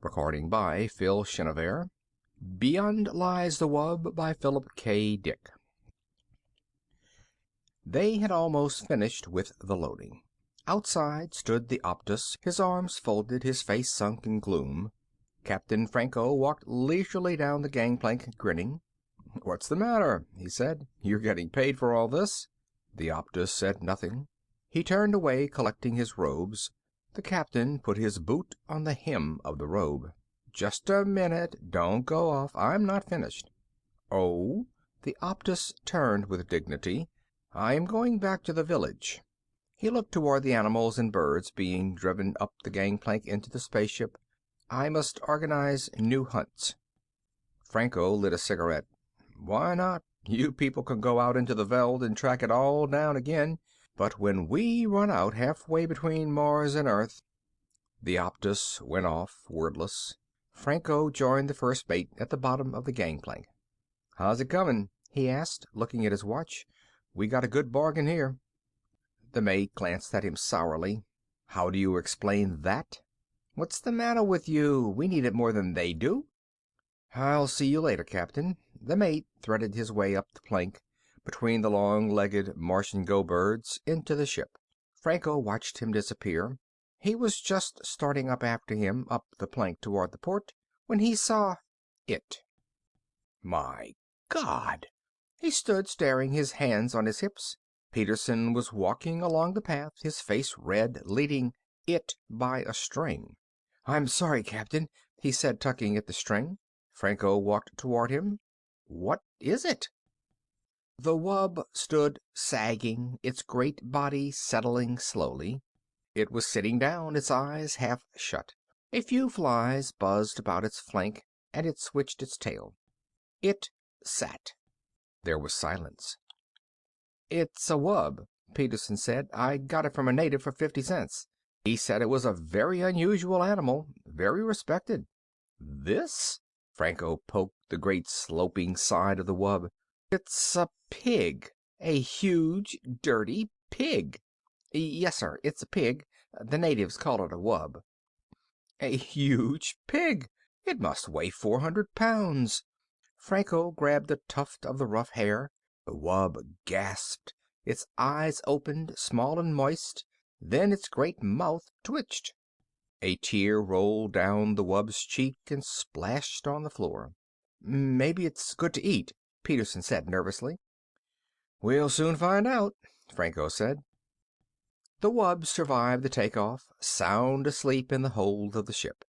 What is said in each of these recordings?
Recording by Phil Chenevert. Beyond Lies the Wub by Philip K. Dick. They had almost finished with the loading. Outside stood the Optus, his arms folded, his face sunk in gloom. Captain Franco walked leisurely down the gangplank, grinning. "What's the matter?" he said. "You're getting paid for all this?" The Optus said nothing. He turned away, collecting his robes. The captain put his boot on the hem of the robe. "Just a minute. Don't go off. I'm not finished." "Oh?" The Optus turned with dignity. "I am going back to the village." He looked toward the animals and birds being driven up the gangplank into the spaceship. "I must organize new hunts." Franco lit a cigarette. "Why not? You people can go out into the veld and track it all down again. But when we run out halfway between Mars and Earth—" The Optus went off, wordless. Franco joined the first mate at the bottom of the gangplank. "How's it coming?" he asked, looking at his watch. "We got a good bargain here." The mate glanced at him sourly. "How do you explain that?" "What's the matter with you? We need it more than they do." "I'll see you later, Captain." The mate threaded his way up the plank, between the long-legged Martian go-birds, into the ship. Franco watched him disappear. He was just starting up after him, up the plank toward the port, when he saw it. My God! He stood staring, his hands on his hips. Peterson was walking along the path, his face red, leading it by a string. "I'm sorry, Captain," he said, tugging at the string. Franco walked toward him. "What is it?" The wub stood sagging, its great body settling slowly. It was sitting down, its eyes half shut. A few flies buzzed about its flank, and it switched its tail. It sat. There was silence. "It's a wub," Peterson said. "I got it from a native for 50 cents. He said it was a very unusual animal, very respected." "This?" Franco poked the great sloping side of the wub. "It's a pig. A huge, dirty pig." "Yes, sir, it's a pig. The natives call it a wub." "A huge pig. It must weigh 400 pounds." Franco grabbed a tuft of the rough hair. The wub gasped. Its eyes opened, small and moist. Then its great mouth twitched. A tear rolled down the wub's cheek and splashed on the floor. "Maybe it's good to eat," Peterson said nervously. "We'll soon find out," Franco said. The wub survived the takeoff, sound asleep in the hold of the ship.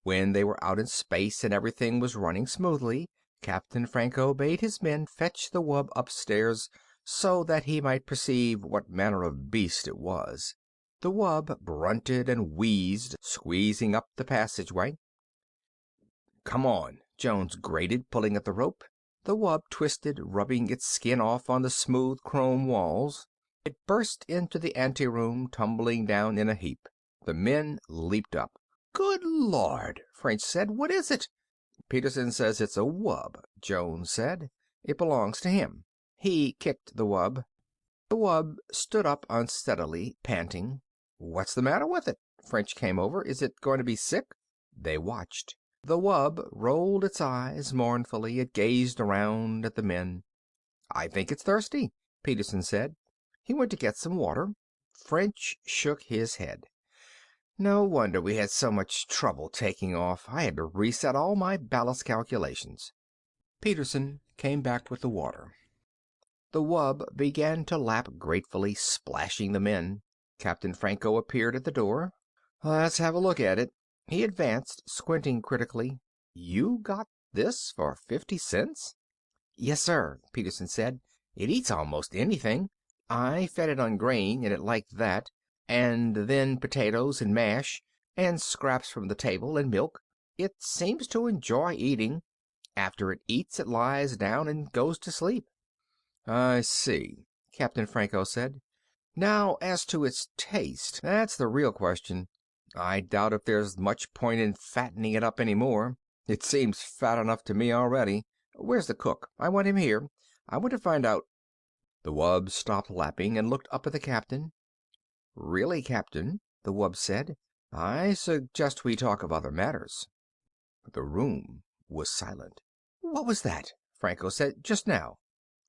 When they were out in space and everything was running smoothly, Captain Franco bade his men fetch the wub upstairs so that he might perceive what manner of beast it was. The wub grunted and wheezed, squeezing up the passageway. "Come on," Jones grated, pulling at the rope. The wub twisted, rubbing its skin off on the smooth chrome walls. It burst into the anteroom, tumbling down in a heap. The men leaped up. "Good Lord," French said. "What is it?" "Peterson says it's a wub," Jones said. "It belongs to him." He kicked the wub. The wub stood up unsteadily, panting. "What's the matter with it?" French came over. "Is it going to be sick?" They watched. The wub rolled its eyes mournfully. It gazed around at the men. "I think it's thirsty," Peterson said. He went to get some water. French shook his head. "No wonder we had so much trouble taking off. I had to reset all my ballast calculations." Peterson came back with the water. The wub began to lap gratefully, splashing the men. Captain Franco appeared at the door. "Let's have a look at it." He advanced, squinting critically. "You got this for 50 cents?" "Yes, sir," Peterson said. "It eats almost anything. I fed it on grain, and it liked that. And then potatoes and mash, and scraps from the table, and milk. It seems to enjoy eating. After it eats, it lies down and goes to sleep." "I see," Captain Franco said. "Now, as to its taste, that's the real question. I doubt if there's much point in fattening it up any more. It seems fat enough to me already. Where's the cook? I want him here. I want to find out—" The wub stopped lapping and looked up at the captain. "Really, Captain," the wub said, "I suggest we talk of other matters." The room was silent. "What was that?" Franco said. "Just now."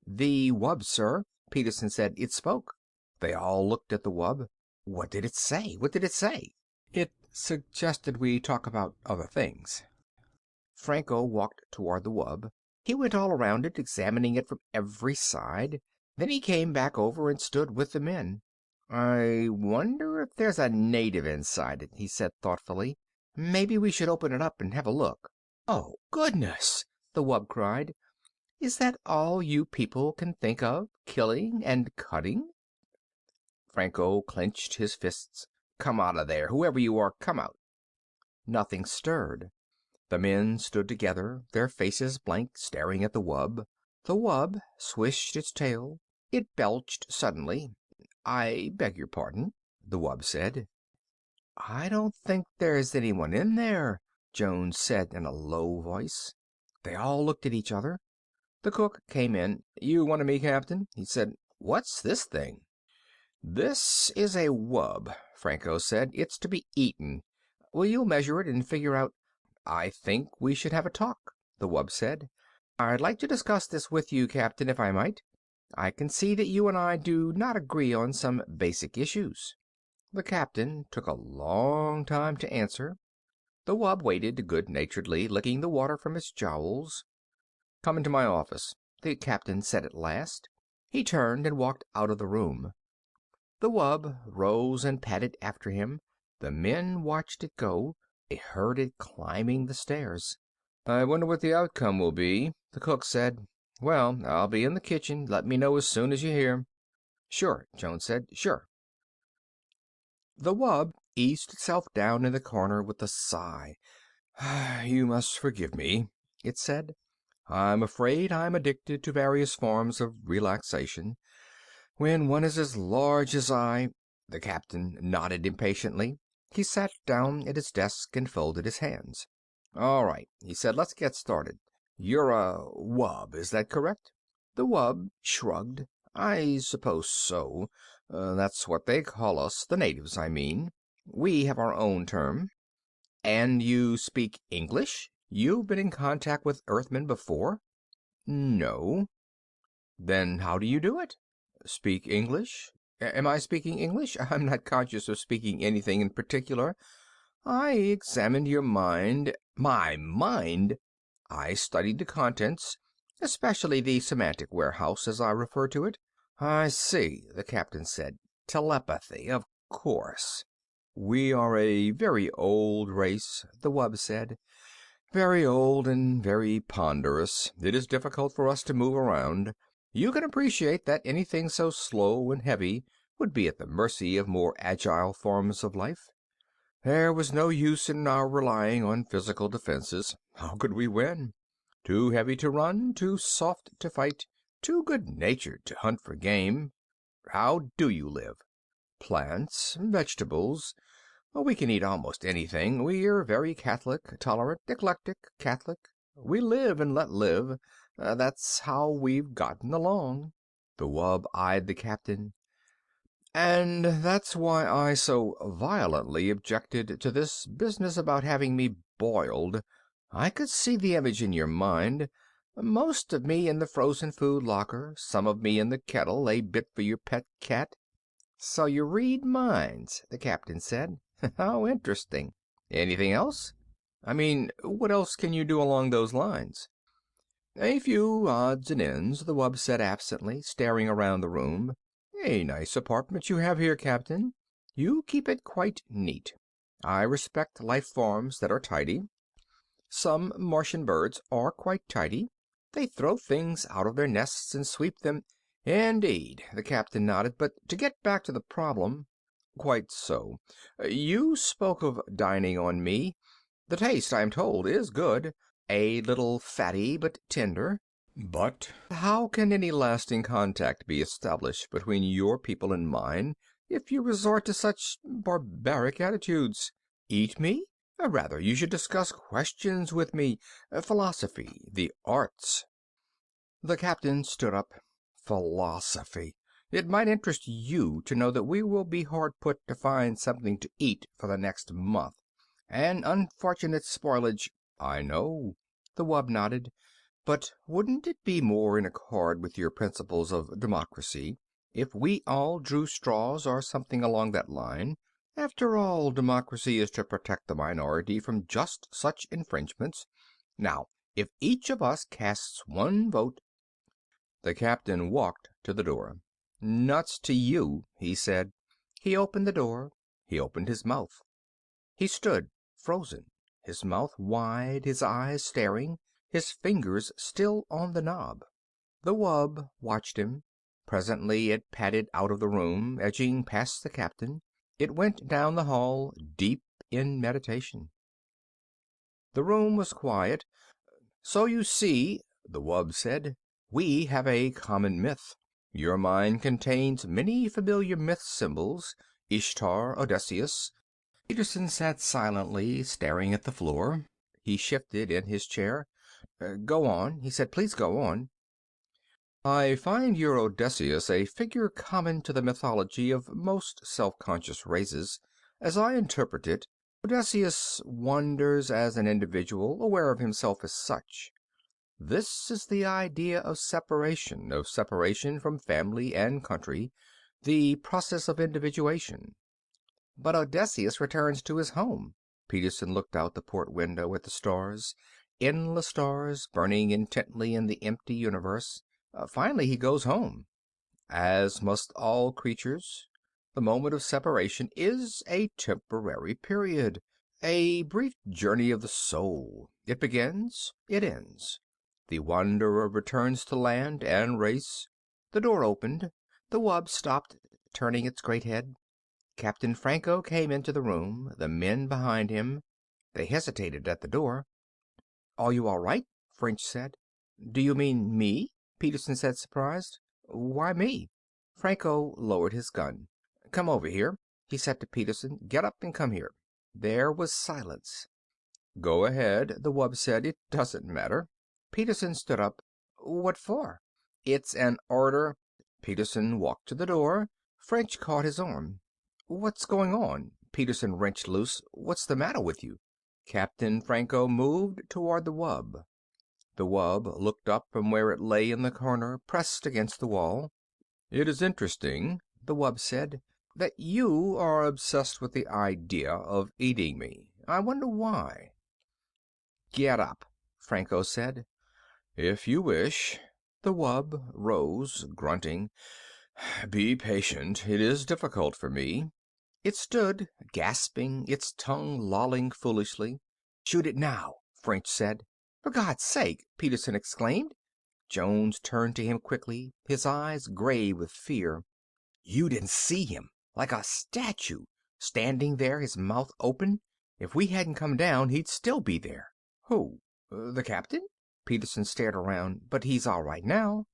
"The wub, sir," Peterson said. "It spoke." They all looked at the wub. "What did it say? What did it say?" "It suggested we talk about other things." Franco walked toward the wub. He went all around it, examining it from every side. Then he came back over and stood with the men. "I wonder if there's a native inside it," he said thoughtfully. "Maybe we should open it up and have a look." "Oh, goodness!" the wub cried. "Is that all you people can think of? Killing and cutting?" Franco clenched his fists. "Come out of there! Whoever you are, come out!" Nothing stirred. The men stood together, their faces blank, staring at the wub. The wub swished its tail. It belched suddenly. "I beg your pardon," the wub said. "I don't think there's anyone in there," Jones said in a low voice. They all looked at each other. The cook came in. "You wanted me, Captain?" he said. "What's this thing?" "This is a wub," Franco said. "It's to be eaten. Will you measure it and figure out—" "I think we should have a talk," the wub said. "I'd like to discuss this with you, Captain, if I might. I can see that you and I do not agree on some basic issues." The captain took a long time to answer. The wub waited good-naturedly, licking the water from its jowls. "Come into my office," the captain said at last. He turned and walked out of the room. The wub rose and padded after him. The men watched it go. They heard it climbing the stairs. "I wonder what the outcome will be," the cook said. "Well, I'll be in the kitchen. Let me know as soon as you hear." "Sure," Jones said. "Sure." The wub eased itself down in the corner with a sigh. "You must forgive me," it said. "I'm afraid I'm addicted to various forms of relaxation. When one is as large as I—" The captain nodded impatiently. He sat down at his desk and folded his hands. "All right," he said. "Let's get started. You're a wub, is that correct?" The wub shrugged. "I suppose so. That's what they call us, the natives, I mean. We have our own term." "And you speak English? You've been in contact with Earthmen before?" "No." "Then how do you do it?" "Speak English? Am I speaking English? I'm not conscious of speaking anything in particular. I examined your mind—" "My mind?" "I studied the contents, especially the semantic warehouse, as I refer to it." "I see," the captain said. "Telepathy, of course." "We are a very old race," the wub said. "Very old and very ponderous. It is difficult for us to move around. You can appreciate that anything so slow and heavy would be at the mercy of more agile forms of life. There was no use in our relying on physical defenses. How could we win? Too heavy to run, too soft to fight, too good-natured to hunt for game. How do you live?" "Plants, vegetables. We can eat almost anything. We're very Catholic, tolerant, eclectic, Catholic. We live and let live. That's how we've gotten along." The wub eyed the captain. "And that's why I so violently objected to this business about having me boiled. I could see the image in your mind. Most of me in the frozen food locker, some of me in the kettle, a bit for your pet cat." "So you read minds," the captain said. "How interesting. Anything else? I mean, what else can you do along those lines?" "A few odds and ends," the wub said absently, staring around the room. "A nice apartment you have here, Captain. You keep it quite neat. I respect life forms that are tidy. Some Martian birds are quite tidy. They throw things out of their nests and sweep them—" "Indeed," the captain nodded. "But to get back to the problem—" "Quite so. You spoke of dining on me. The taste, I am told, is good. A little fatty, but tender. But how can any lasting contact be established between your people and mine if you resort to such barbaric attitudes? Eat me? Rather, you should discuss questions with me. Philosophy, the arts." The captain stood up. "Philosophy. It might interest you to know that we will be hard put to find something to eat for the next month. An unfortunate spoilage—" I know. The wub nodded. But wouldn't it be more in accord with your principles of democracy if we all drew straws or something along that line? After all, democracy is to protect the minority from just such infringements. Now, if each of us casts one vote. The captain walked to the door. Nuts to you, he said. He opened the door. He opened his mouth. He stood, frozen, his mouth wide, his eyes staring, his fingers still on the knob. The wub watched him. Presently it padded out of the room, edging past the captain. It went down the hall, deep in meditation. The room was quiet. So you see, the wub said, we have a common myth. Your mind contains many familiar myth symbols, Ishtar, Odysseus. Peterson sat silently, staring at the floor. He shifted in his chair. Go on, he said. Please go on. I find your Odysseus a figure common to the mythology of most self-conscious races. As I interpret it, Odysseus wanders as an individual, aware of himself as such. This is the idea of separation from family and country, the process of individuation. But Odysseus returns to his home. Peterson looked out the port window at the stars, endless stars burning intently in the empty universe. Finally he goes home. As must all creatures. The moment of separation is a temporary period, a brief journey of the soul. It begins, it ends. The wanderer returns to land and race. The door opened. The wub stopped, turning its great head. Captain Franco came into the room, the men behind him. They hesitated at the door. Are you all right? French said. Do you mean me? Peterson said, surprised. Why me? Franco lowered his gun. Come over here, he said to Peterson. Get up and come here. There was silence. Go ahead, the wub said. It doesn't matter. Peterson stood up. What for? It's an order. Peterson walked to the door. French caught his arm. What's going on? Peterson wrenched loose. What's the matter with you? Captain Franco moved toward the wub. The wub looked up from where it lay in the corner, pressed against the wall. It is interesting, the wub said, that you are obsessed with the idea of eating me. I wonder why. Get up, Franco said. If you wish. The wub rose, grunting. Be patient. It is difficult for me. It stood, gasping, its tongue lolling foolishly. Shoot it now, French said. For God's sake, Peterson exclaimed. Jones turned to him quickly, his eyes gray with fear. You didn't see him, like a statue, standing there, his mouth open. If we hadn't come down, he'd still be there. Who? The captain? Peterson stared around. But he's all right now.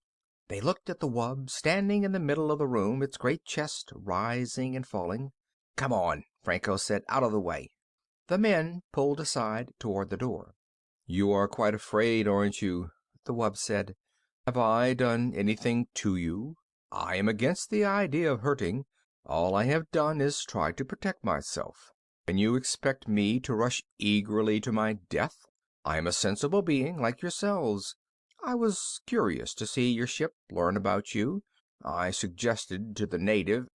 They looked at the wub, standing in the middle of the room, its great chest rising and falling. Come on, Franco said. Out of the way. The men pulled aside toward the door. You are quite afraid, aren't you? The wub said. Have I done anything to you? I am against the idea of hurting. All I have done is try to protect myself. Can you expect me to rush eagerly to my death? I am a sensible being like yourselves. I was curious to see your ship, learn about you. I suggested to the native.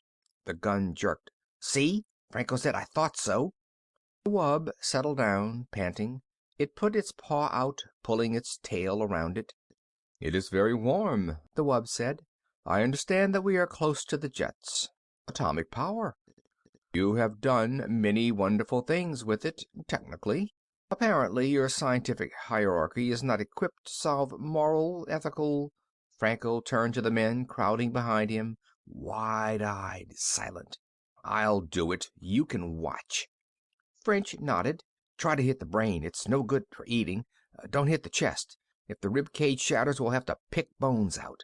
The gun jerked. See? Franco said, I thought so. The wub settled down, panting. It put its paw out, pulling its tail around it. It is very warm, the wub said. I understand that we are close to the jets. Atomic power. You have done many wonderful things with it, technically. Apparently your scientific hierarchy is not equipped to solve moral, ethical... Franco turned to the men crowding behind him, wide-eyed, silent. I'll do it. You can watch. French nodded. Try to hit the brain. It's no good for eating. Don't hit the chest. If the rib cage shatters, we'll have to pick bones out.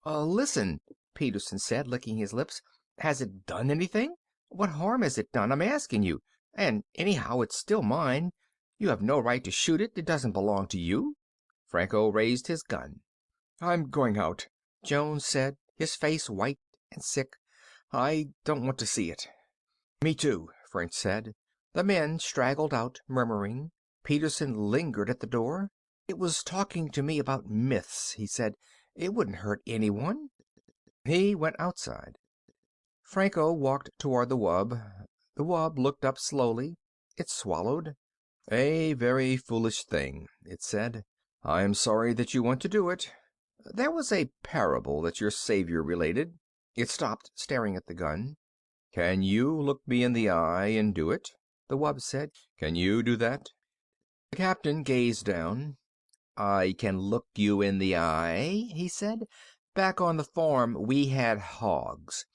Listen, Peterson said, licking his lips. Has it done anything? What harm has it done? I'm asking you. And anyhow, it's still mine. You have no right to shoot it. It doesn't belong to you. Franco raised his gun. I'm going out, Jones said, his face white and sick. I don't want to see it. Me too, French said. The men straggled out, murmuring. Peterson lingered at the door. "It was talking to me about myths," he said. "It wouldn't hurt anyone." He went outside. Franco walked toward the wub. The wub looked up slowly. It swallowed. "A very foolish thing," it said. "I am sorry that you want to do it. There was a parable that your savior related." It stopped, staring at the gun. "Can you look me in the eye and do it?" the wub said. "Can you do that?" The captain gazed down. "I can look you in the eye," he said. "Back on the farm we had hogs.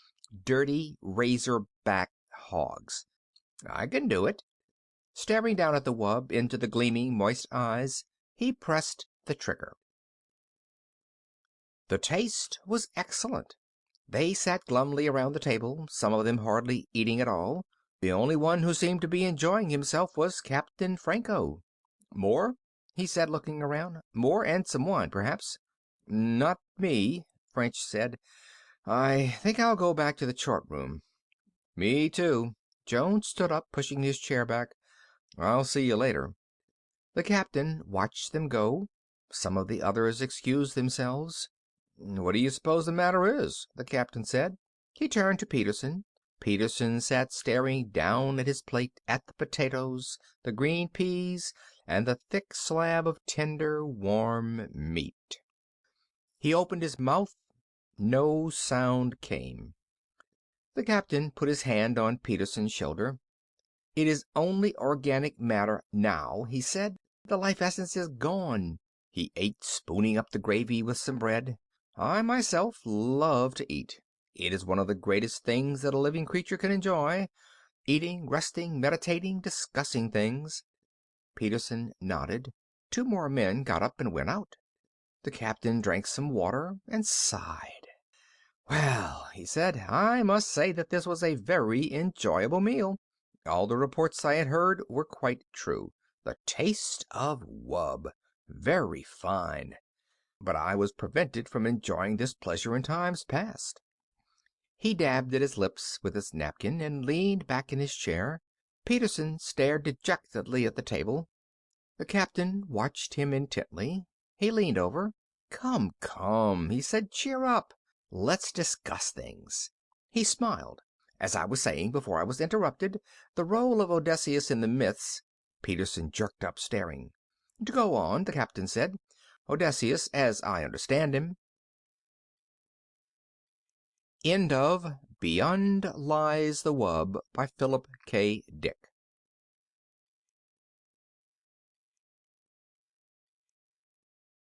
Dirty razor-back hogs. I can do it." Staring down at the wub, into the gleaming, moist eyes, he pressed the trigger. The taste was excellent. They sat glumly around the table, some of them hardly eating at all. The only one who seemed to be enjoying himself was Captain Franco. "More?" he said, looking around. "More and some wine, perhaps." "Not me," French said. "I think I'll go back to the chart room." "Me too." Jones stood up, pushing his chair back. "I'll see you later." The captain watched them go. Some of the others excused themselves. "What do you suppose the matter is?" the captain said. He turned to Peterson. Peterson sat staring down at his plate, at the potatoes, the green peas, and the thick slab of tender, warm meat. He opened his mouth. No sound came. The captain put his hand on Peterson's shoulder. "It is only organic matter now," he said. "The life essence is gone." He ate, spooning up the gravy with some bread. "I myself love to eat. It is one of the greatest things that a living creature can enjoy. Eating, resting, meditating, discussing things." Peterson nodded. Two more men got up and went out. The captain drank some water and sighed. "Well," he said, "I must say that this was a very enjoyable meal. All the reports I had heard were quite true. The taste of wub. Very fine. But I was prevented from enjoying this pleasure in times past." He dabbed at his lips with his napkin and leaned back in his chair. Peterson stared dejectedly at the table. The captain watched him intently. He leaned over. "Come, come," he said. "Cheer up. Let's discuss things." He smiled. "As I was saying before I was interrupted, the role of Odysseus in the myths—" Peterson jerked up, staring. "To go on," the captain said. "Odysseus, as I understand him—" End of Beyond Lies the Wub by Philip K. Dick